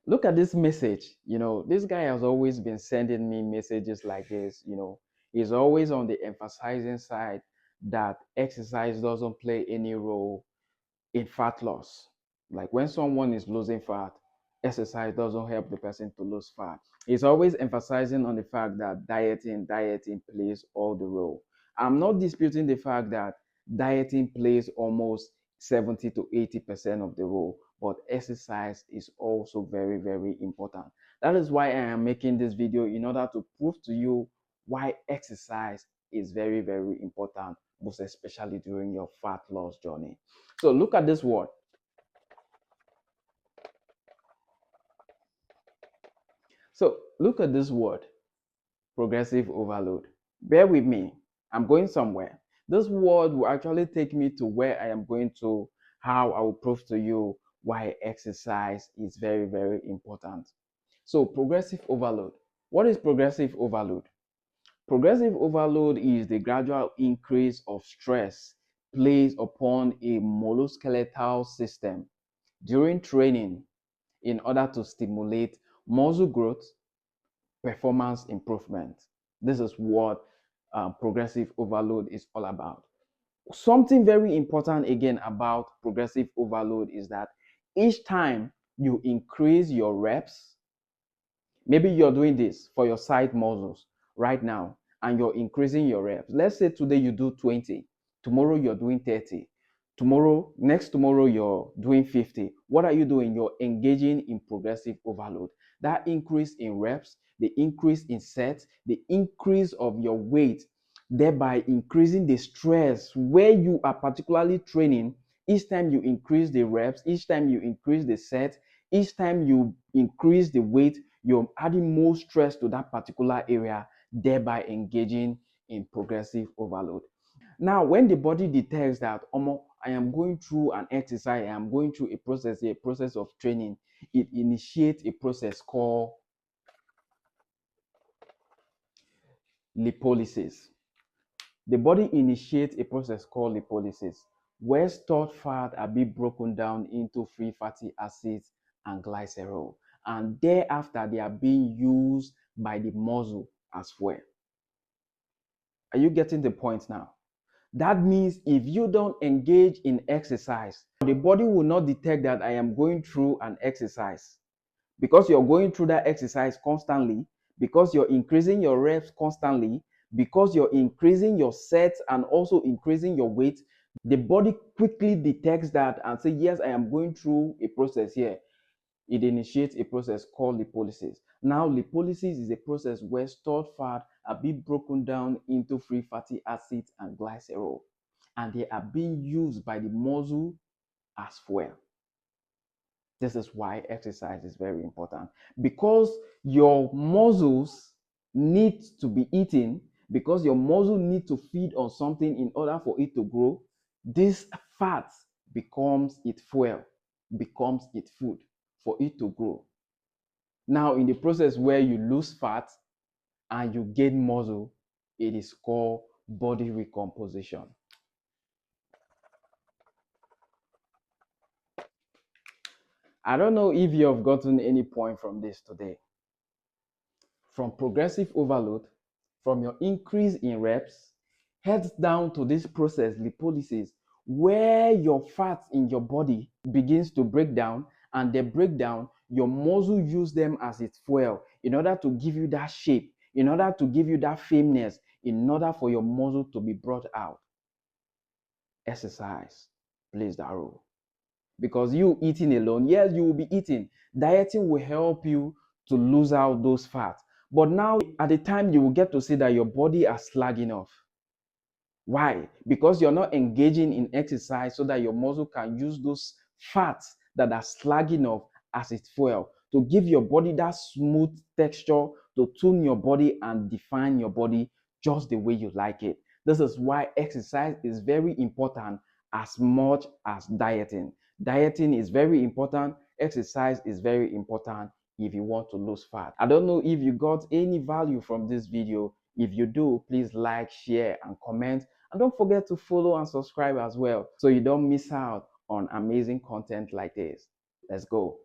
Look at this message. This guy has always been sending me messages like this. He's always on the emphasizing side that exercise doesn't play any role in fat loss. Like when someone is losing fat, exercise doesn't help the person to lose fat. He's always emphasizing on the fact that dieting plays all the role. I'm not disputing the fact that dieting plays almost 70 to 80% of the role, but exercise is also very, very important. That is why I am making this video, in order to prove to you why exercise is very, very important, most especially during your fat loss journey. So look at this word. So look at this word, progressive overload. Bear with me. I'm going somewhere. This word will actually take me to where I am going to, how I will prove to you why exercise is very, very important. So progressive overload. What is progressive overload? Progressive overload is the gradual increase of stress placed upon a musculoskeletal system during training in order to stimulate muscle growth, performance improvement. This is what progressive overload is all about. Something very important again about progressive overload is that each time you increase your reps, maybe you're doing this for your side muscles right now and you're increasing your reps. Let's say today you do 20, tomorrow you're doing 30, next tomorrow you're doing 50. What are you doing? You're engaging in progressive overload. That increase in reps, the increase in sets, the increase of your weight, thereby increasing the stress where you are particularly training. Each time you increase the reps, each time you increase the set, each time you increase the weight, you're adding more stress to that particular area, thereby engaging in progressive overload. Now, when the body detects that, I am going through an exercise, I am going through a process of training, it initiates a process called lipolysis. The body initiates a process called lipolysis, where stored fat are being broken down into free fatty acids and glycerol, and thereafter they are being used by the muscle as well. Are you getting the point now? That means if you don't engage in exercise, the body will not detect that I am going through an exercise. Because you're going through that exercise constantly, because you're increasing your reps constantly, because you're increasing your sets and also increasing your weight, the body quickly detects that and say, yes, I am going through a process here. It initiates a process called lipolysis. Now, lipolysis is a process where stored fat are being broken down into free fatty acids and glycerol, and they are being used by the muscle as fuel. This is why exercise is very important, because your muscles need to be eaten, because your muscle need to feed on something in order for it to grow. This fat becomes its fuel, becomes its food for it to grow. Now, in the process where you lose fat and you gain muscle, it is called body recomposition. I don't know if you have gotten any point from this today. From progressive overload, from your increase in reps, heads down to this process, lipolysis, where your fat in your body begins to break down, and they break down, your muscle use them as its fuel in order to give you that shape, in order to give you that firmness, in order for your muscle to be brought out. Exercise plays that role. Because you eating alone, yes, you will be eating. Dieting will help you to lose out those fats. But now, at the time, you will get to see that your body is slagging off. Why? Because you're not engaging in exercise so that your muscle can use those fats that are slagging off as its fuel to give your body that smooth texture, to tune your body and define your body just the way you like it. This is why exercise is very important as much as dieting. Dieting is very important, exercise is very important if you want to lose fat. I don't know if you got any value from this video. If you do, please like, share, and comment. And don't forget to follow and subscribe as well so you don't miss out on amazing content like this. Let's go.